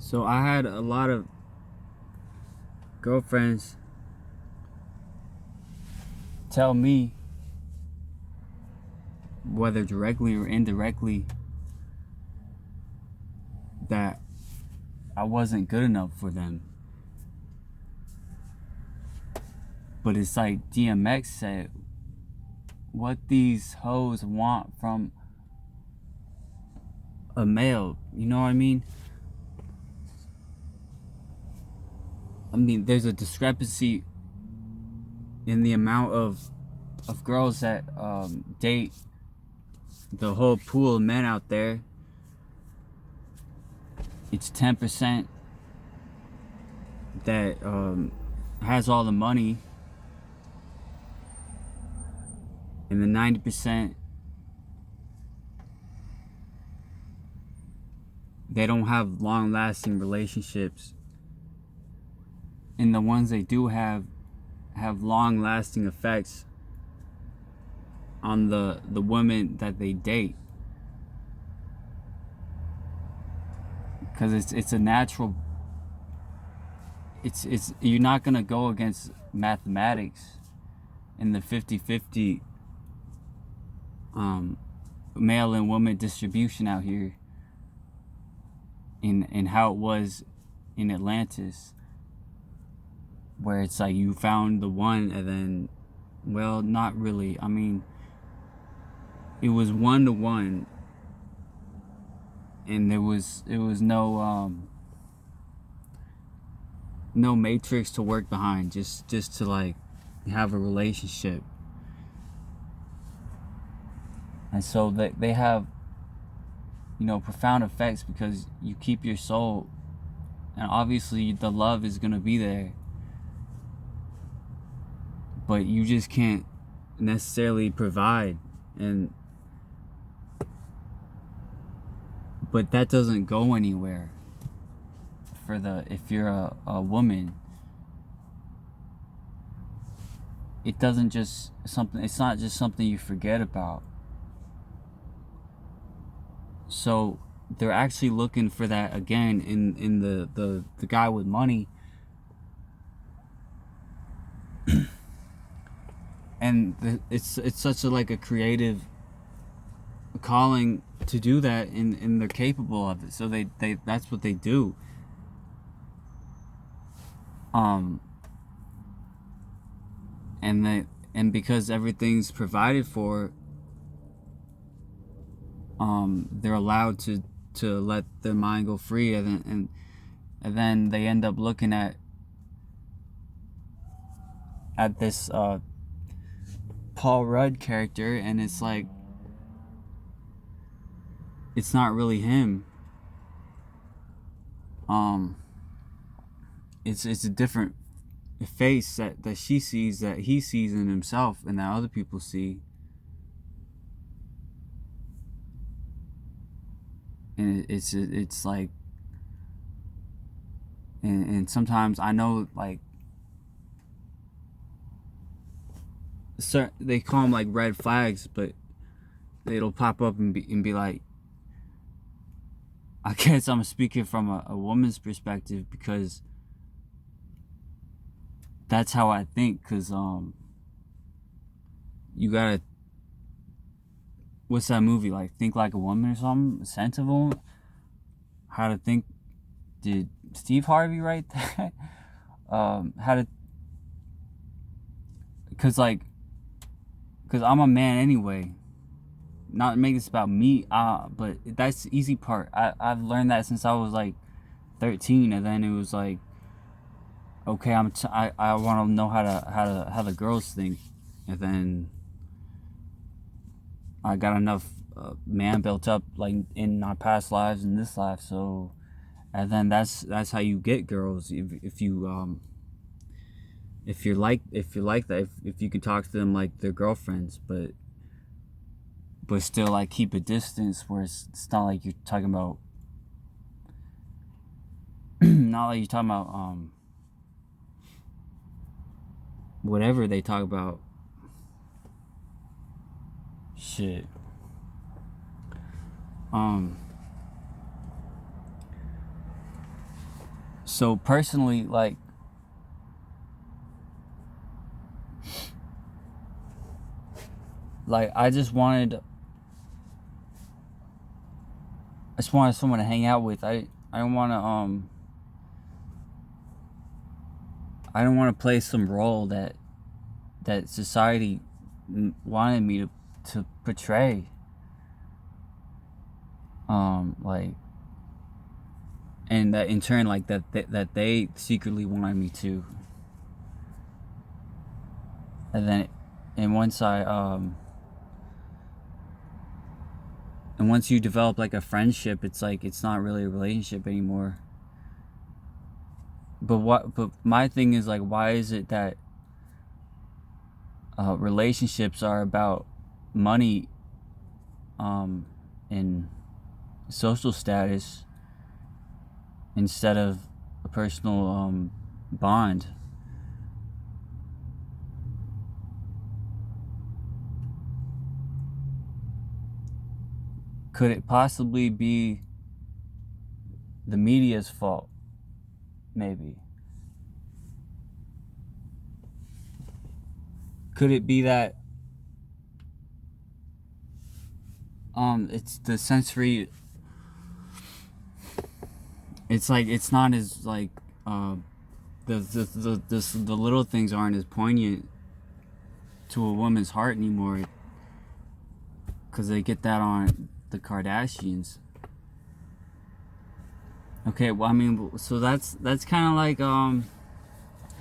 So I had a lot of girlfriends tell me, whether directly or indirectly, that I wasn't good enough for them. But it's like DMX said, what these hoes want from a male, you know what I mean? I mean, there's a discrepancy in the amount of girls that date the whole pool of men out there. It's 10% that has all the money, and the 90% they don't have long-lasting relationships, and the ones they do have long-lasting effects on the women that they date, because it's a natural. It's you're not gonna go against mathematics in the 50-50 male and woman distribution out here in how it was in Atlantis, where it's like you found the one, and then, well, not really. I mean, it was 1-to-1, and it was no matrix to work behind, just to like have a relationship. And so they have, profound effects, because you keep your soul, and obviously the love is gonna be there, but you just can't necessarily provide. And but that doesn't go anywhere if you're a woman. It's not just something you forget about. So they're actually looking for that again in the guy with money. And it's such a creative calling to do that, and they're capable of it. So they that's what they do. And because everything's provided for, they're allowed to let their mind go free, and then they end up looking at this Paul Rudd character, and it's like, it's not really him. It's a different face that she sees, that he sees in himself, and that other people see. And it's like, and sometimes I know, like, they call them like red flags, but it'll pop up and be like, I guess I'm speaking from a woman's perspective, because that's how I think. Because you gotta, what's that movie, like Think Like a Woman or something, Sense of a Woman, How to Think, did Steve Harvey write that? How to, because I'm a man anyway. Not make this about me, but that's the easy part. I've learned that since I was like 13, and then it was like, okay, I want to know how the girls think, and then I got enough man built up, like, in my past lives and this life. So, and then that's how you get girls. If you like that, if you can talk to them like they're girlfriends, but still, like, keep a distance, where it's not like you're talking about not like you're talking about whatever they talk about. Shit. So personally, like I just wanted someone to hang out with. I don't want to I don't want to play some role that society wanted me to portray. Like, and that in turn, like that they secretly wanted me to. And then, and once and once you develop like a friendship, it's like it's not really a relationship anymore. But my thing is like, why is it that relationships are about money, and social status instead of a personal bond? Could it possibly be the media's fault? Maybe. Could it be that it's the sensory, it's like it's not as like the little things aren't as poignant to a woman's heart anymore, because they get that on the Kardashians. Okay, well, I mean, so that's kind of like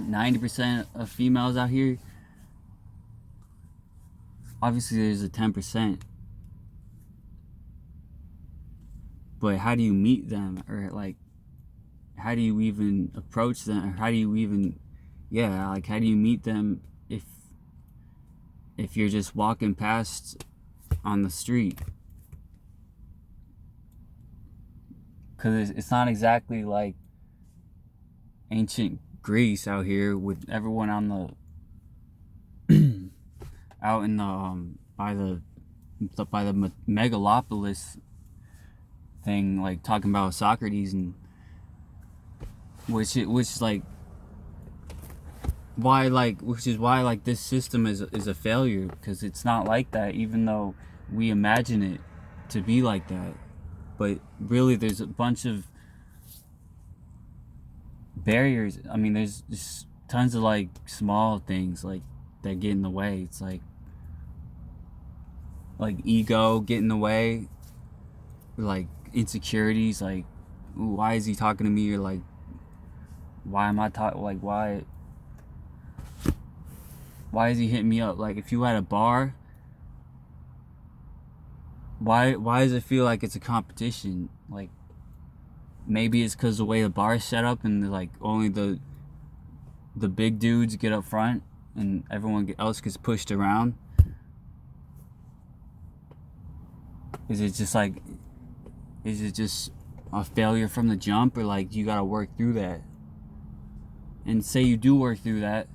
90% of females out here. Obviously, there's a 10%, but how do you meet them, or like, how do you even approach them, or how do you even, yeah, like, how do you meet them if you're just walking past on the street? Because it's not exactly like ancient Greece out here with everyone on the out in the by the megalopolis thing, like talking about Socrates, and which like why, like, which is why like this system is a failure, because it's not like that, even though we imagine it to be like that. But really, there's a bunch of barriers. I mean, there's just tons of like small things like that get in the way. It's like ego get in the way, or like insecurities, like, ooh, why is he talking to me, or like, why am I talking, like, why is he hitting me up? Like, if you at a bar, why does it feel like it's a competition? Like, maybe it's because the way the bar is set up, and like only the big dudes get up front and everyone else gets pushed around. Is it just a failure from the jump, or like you gotta work through that? And say you do work through that,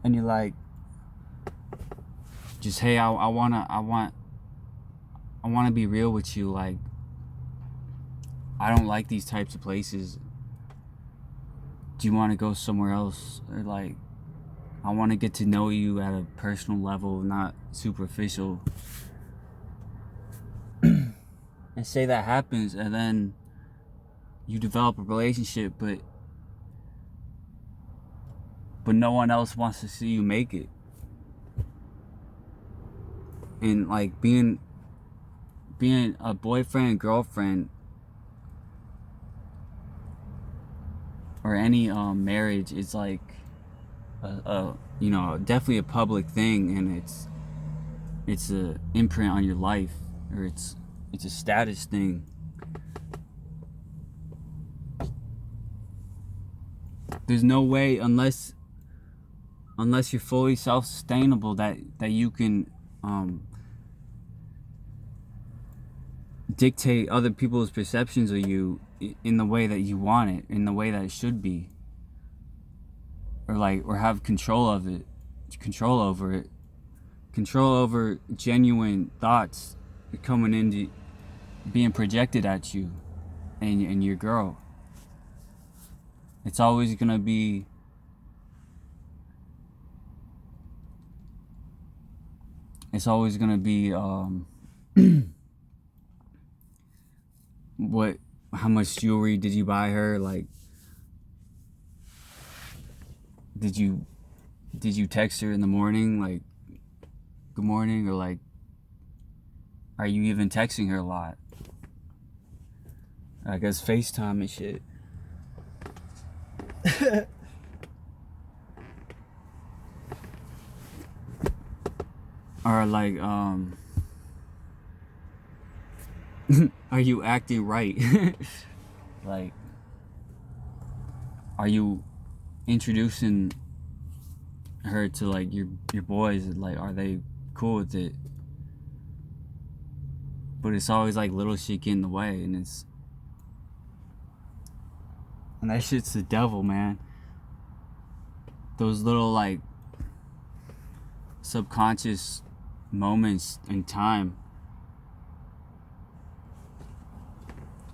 and you're like, just, hey, I want to be real with you. Like, I don't like these types of places. Do you want to go somewhere else? Or like, I want to get to know you at a personal level, not superficial. And say that happens, and then you develop a relationship, but no one else wants to see you make it. And like being a boyfriend and girlfriend, or any marriage, is like definitely a public thing, and it's a imprint on your life, or it's a status thing. There's no way, unless you're fully self-sustainable, that you can dictate other people's perceptions of you in the way that you want it, in the way that it should be, or have control over it, control over genuine thoughts coming into being projected at you and your girl. It's always gonna be what how much jewelry did you buy her? Like, did you text her in the morning like good morning, or like are you even texting her a lot? I guess FaceTime and shit. Or like are you acting right? Like, are you introducing her to like your boys? Like, are they cool with it? But it's always like little shit get in the way, and that shit's the devil, man. Those little like subconscious moments in time.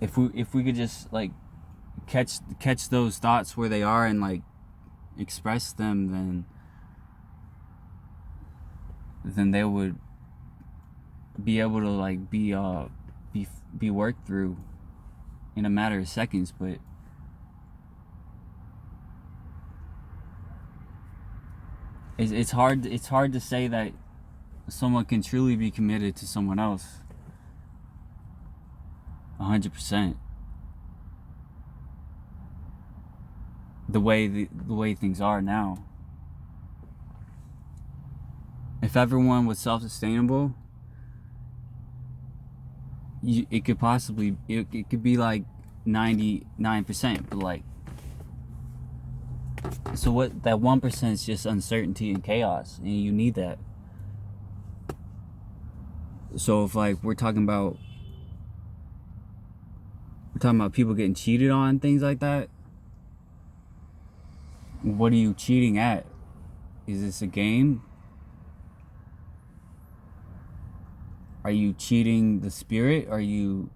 If we could just like catch those thoughts where they are and like express them, then they would be able to like be worked through in a matter of seconds. But it's hard to say that someone can truly be committed to someone else 100%. The way things are now. If everyone was self-sustainable, it could possibly it could be like 99%, but like, so what, that 1% is just uncertainty and chaos, and you need that. So if like we're talking about people getting cheated on, things like that, what are you cheating at? Is this a game? Are you cheating the spirit? Are you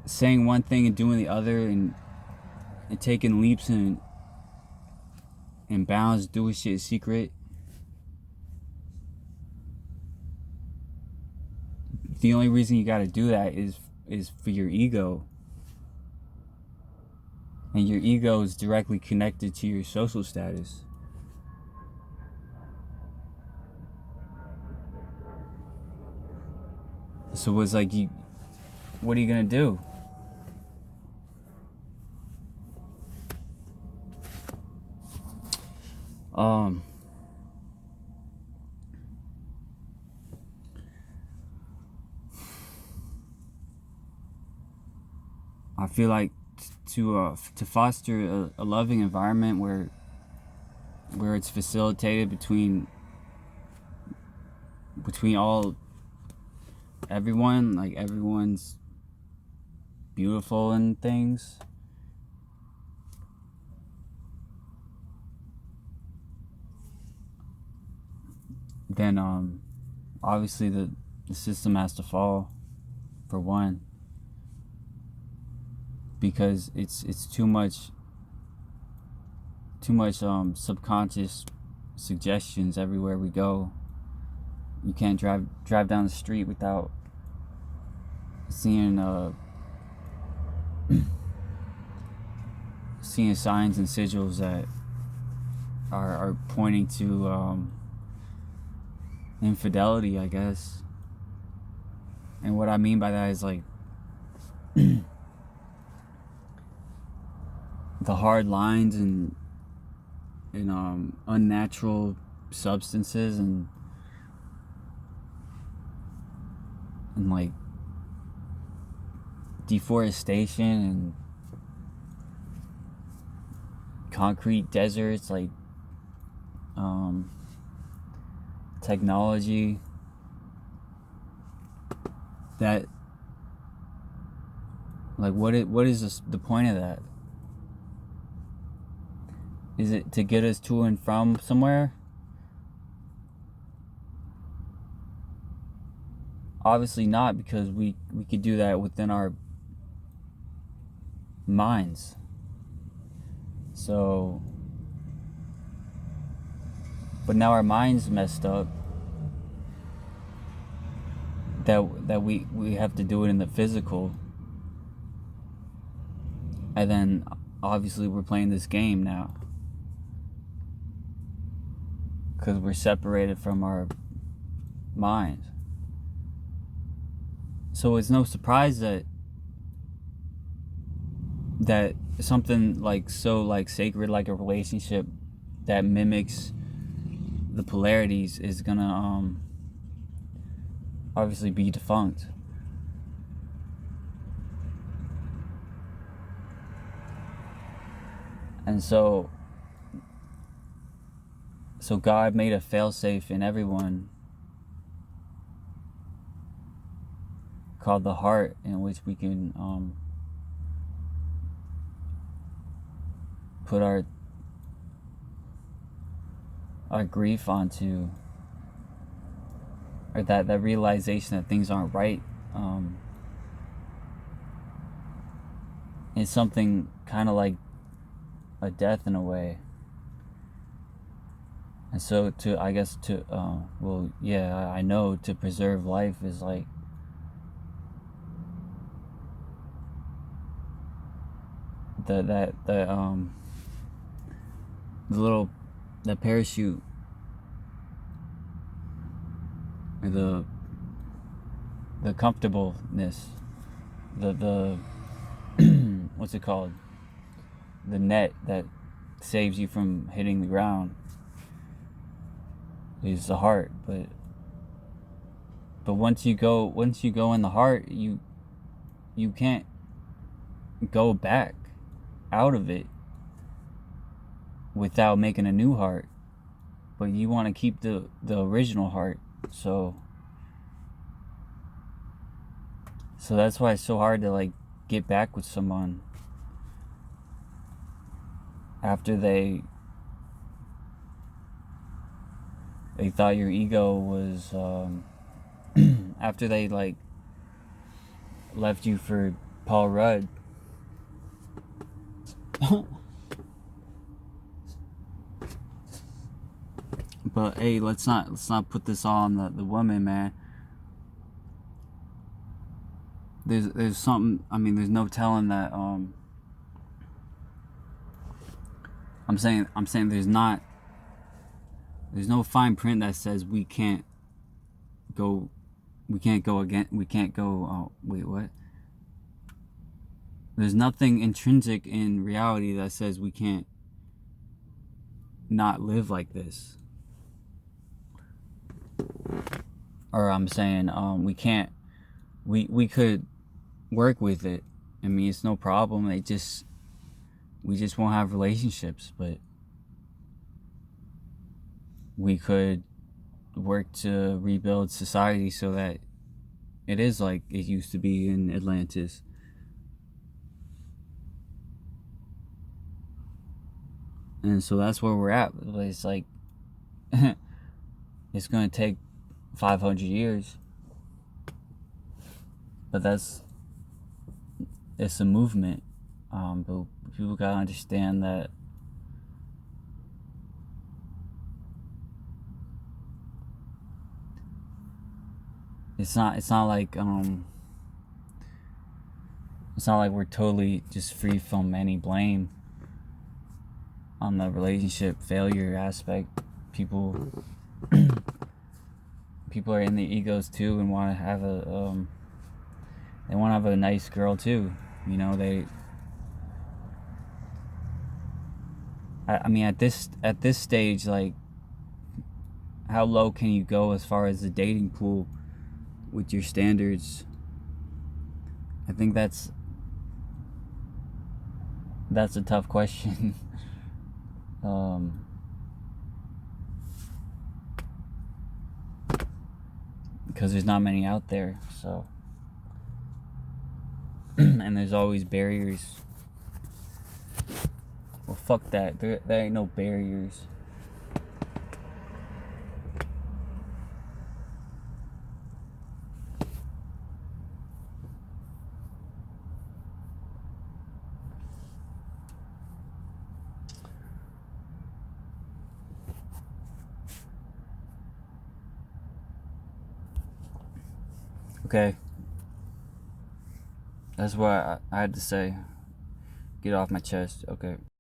saying one thing and doing the other, and taking leaps and bounds, doing shit secret? The only reason you gotta do that is for your ego. And your ego is directly connected to your social status. So it's like, what are you gonna do? I feel like to foster a loving environment where it's facilitated between everyone, like everyone's beautiful and things, then obviously the system has to fall, for one, because it's too much subconscious suggestions everywhere we go. You can't drive down the street without seeing seeing signs and sigils that are pointing to infidelity, I guess. And what I mean by that is like the hard lines and unnatural substances and like deforestation and concrete deserts, like technology that, like, what is the point of that? Is it to get us to and from somewhere? Obviously not, because we could do that within our minds. So, but now our mind's messed up. That we have to do it in the physical, and then obviously we're playing this game now because we're separated from our minds. So it's no surprise that something like so like sacred like a relationship that mimics the polarities is gonna obviously be defunct. And so God made a failsafe in everyone called the heart, in which we can put our grief onto, or that realization that things aren't right. It's something kind of like a death in a way. And so I know to preserve life is like the parachute, or the comfortableness, the what's it called, the net that saves you from hitting the ground is the heart. But once you go in the heart, you can't go back out of it without making a new heart. But you want to keep the original heart. So that's why it's so hard to like get back with someone after they thought your ego was after they like left you for Paul Rudd. But hey, let's not put this all on the woman, man. There's something, I mean, there's no telling that I'm saying there's no fine print that says we can't go wait, what? There's nothing intrinsic in reality that says we can't not live like this. Or I'm saying we can't, we could work with it. I mean, it's no problem. We just won't have relationships, but we could work to rebuild society so that it is like it used to be in Atlantis. And so that's where we're at. It's like it's gonna take 500 years, but it's a movement. But people gotta understand that it's not like we're totally just free from any blame on the relationship failure aspect. People are in the egos too and want to have a nice girl too. You know, I mean, at this stage, like, how low can you go as far as the dating pool with your standards? I think that's a tough question. Because there's not many out there, so and there's always barriers. Well, fuck that. There ain't no barriers. Okay, that's what I had to say. Get off my chest. Okay.